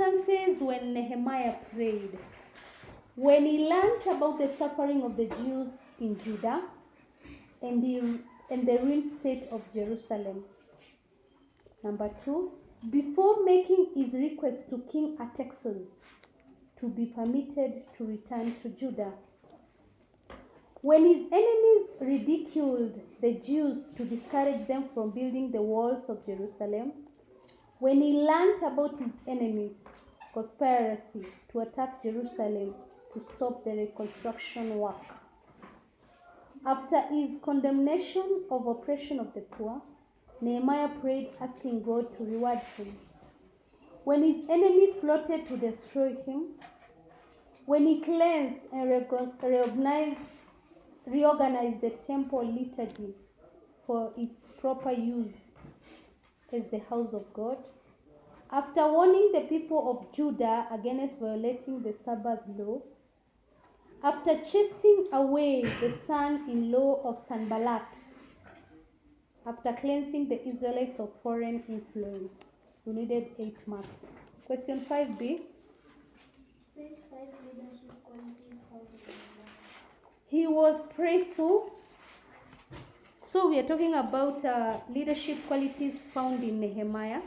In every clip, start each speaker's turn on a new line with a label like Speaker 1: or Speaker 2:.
Speaker 1: circumstances when Nehemiah prayed. When he learned about the suffering of the Jews in Judah and the ruined state of Jerusalem. Number 2, before making his request to King Artaxerxes to be permitted to return to Judah. When his enemies ridiculed the Jews to discourage them from building the walls of Jerusalem, when he learned about his enemies' conspiracy to attack Jerusalem to stop the reconstruction work. After his condemnation of oppression of the poor, Nehemiah prayed asking God to reward him. When his enemies plotted to destroy him, when he cleansed and reorganized the temple liturgy for its proper use as the house of God, after warning the people of Judah against violating the Sabbath law, after chasing away the son-in-law of Sanballat, after cleansing the Israelites of foreign influence. You needed 8 marks. Question 5b.
Speaker 2: State 5 leadership qualities found in Nehemiah.
Speaker 1: He was prayerful. So we are talking about leadership qualities found in Nehemiah.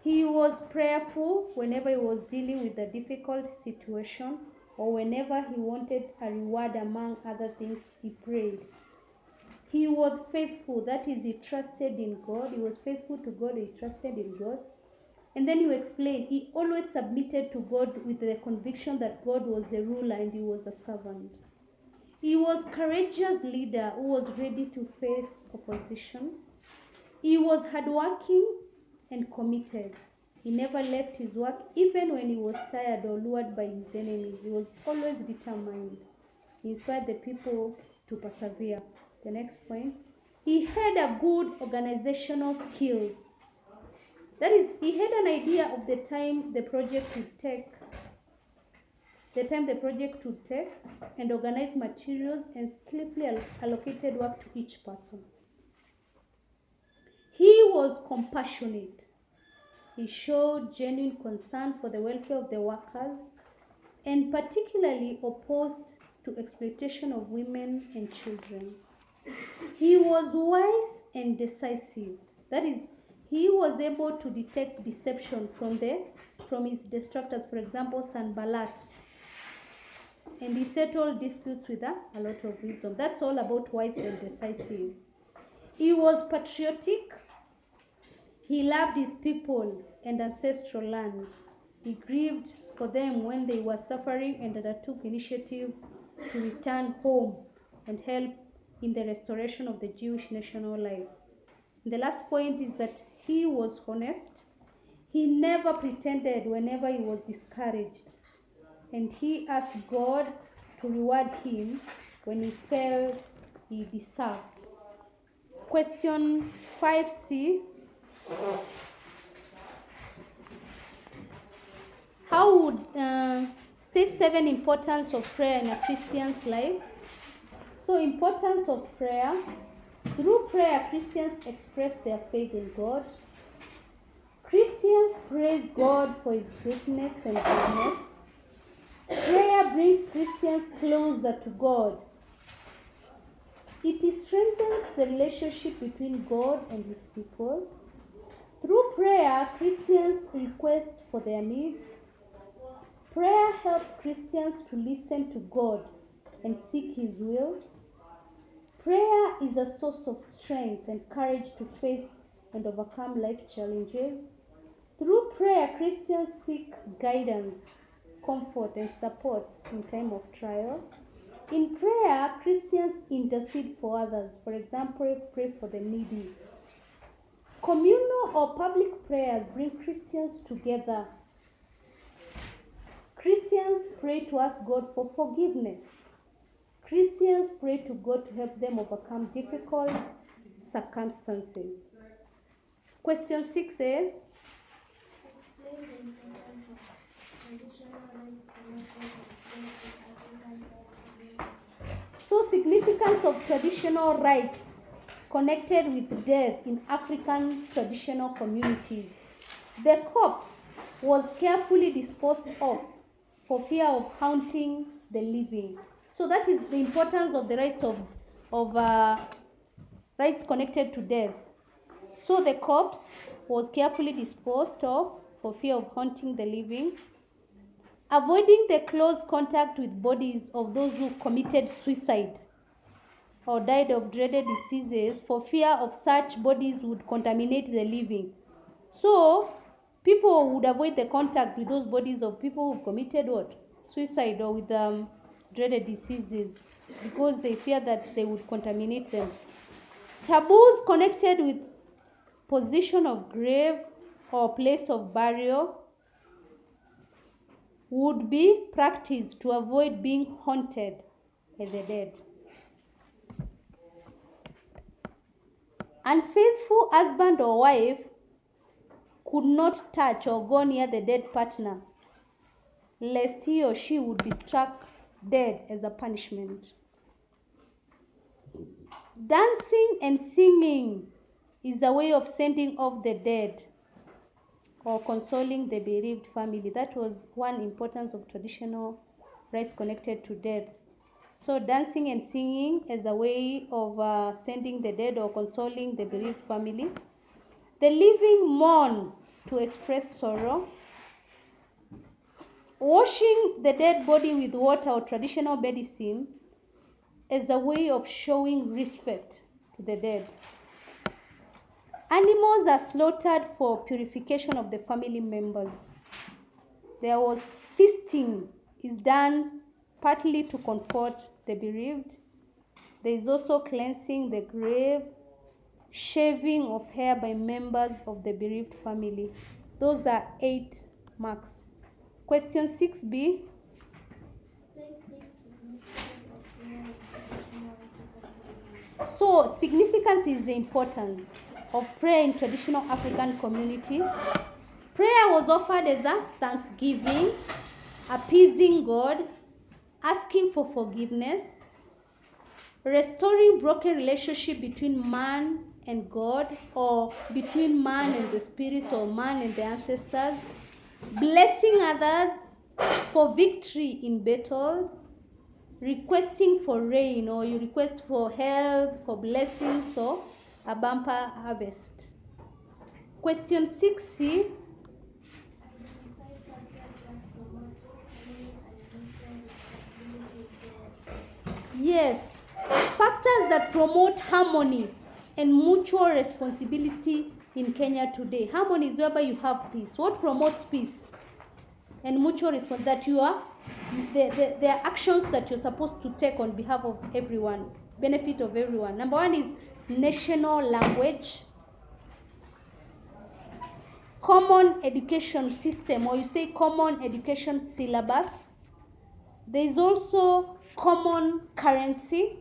Speaker 1: He was prayerful whenever he was dealing with a difficult situation or whenever he wanted a reward among other things, he prayed. He was faithful, that is, he trusted in God. He was faithful to God, he trusted in God. And then you explain, he always submitted to God with the conviction that God was the ruler and he was a servant. He was a courageous leader who was ready to face opposition. He was hardworking and committed. He never left his work, even when he was tired or lured by his enemies. He was always determined. He inspired the people to persevere. The next point, he had a good organizational skills. That is, he had an idea of the time the project would take, and organized materials and skillfully allocated work to each person. He was compassionate. He showed genuine concern for the welfare of the workers and particularly opposed to exploitation of women and children. He was wise and decisive. That is, he was able to detect deception from his detractors, for example, Sanballat. And he settled disputes with a lot of wisdom. That's all about wise and decisive. He was patriotic. He loved his people and ancestral land. He grieved for them when they were suffering and undertook initiative to return home and help in the restoration of the Jewish national life. And the last point is that he was honest. He never pretended whenever he was discouraged. And he asked God to reward him when he felt he deserved. Question 5c. How would state 7 importance of prayer in a Christian's life? So, importance of prayer. Through prayer, Christians express their faith in God. Christians praise God for his greatness and goodness. Prayer brings Christians closer to God. It strengthens the relationship between God and his people. Through prayer, Christians request for their needs. Prayer helps Christians to listen to God and seek his will. Prayer is a source of strength and courage to face and overcome life challenges. Through prayer, Christians seek guidance, comfort, and support in time of trial. In prayer, Christians intercede for others. For example, pray for the needy. Communal or public prayers bring Christians together. Christians pray to ask God for forgiveness. Christians pray to God to help them overcome difficult circumstances. Question 6a.
Speaker 2: Explain the importance of traditional rights connected with death in African communities.
Speaker 1: So, significance of traditional rights connected with death in African traditional communities. The corpse was carefully disposed of for fear of haunting the living. So that is the importance of the rights connected to death. So the corpse was carefully disposed of for fear of haunting the living. Avoiding the close contact with bodies of those who committed suicide or died of dreaded diseases for fear of such bodies would contaminate the living. So people would avoid the contact with those bodies of people who've committed what? Suicide or with dreaded diseases because they fear that they would contaminate them. Taboos connected with position of grave or place of burial would be practiced to avoid being haunted by the dead. Unfaithful husband or wife could not touch or go near the dead partner, lest he or she would be struck dead as a punishment. Dancing and singing is a way of sending off the dead or consoling the bereaved family. That was one importance of traditional rites connected to death. So dancing and singing as a way of sending the dead or consoling the bereaved family. The living mourn to express sorrow. Washing the dead body with water or traditional medicine as a way of showing respect to the dead. Animals are slaughtered for purification of the family members. There was feasting is done partly to comfort the bereaved. There is also cleansing the grave, shaving of hair by members of the bereaved family. Those are 8 marks. Question 6b.
Speaker 2: State 6 significance of prayer in traditional African community.
Speaker 1: So, significance is the importance of prayer in traditional African community. Prayer was offered as a thanksgiving, appeasing God, asking for forgiveness, restoring broken relationship between man and God, or between man and the spirits, or man and the ancestors, blessing others for victory in battles, requesting for rain, or you request for health, for blessings, or a bumper harvest. Question 6c.
Speaker 2: Identify factors that promote harmony and mutual responsibility in care.
Speaker 1: Yes, factors that promote harmony and mutual responsibility in Kenya today. Harmony is whereby you have peace. What promotes peace and mutual responsibility? That you are, there are actions that you're supposed to take on behalf of everyone, benefit of everyone. Number 1 is national language, common education system, or you say common education syllabus. There is also common currency,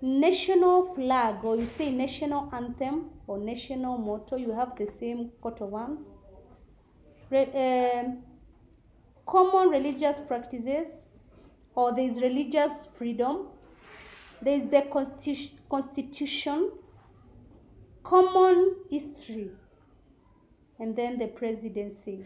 Speaker 1: national flag, or you say national anthem or national motto. You have the same coat of arms. Common religious practices, or there is religious freedom. There is the constitution, common history, and then the presidency.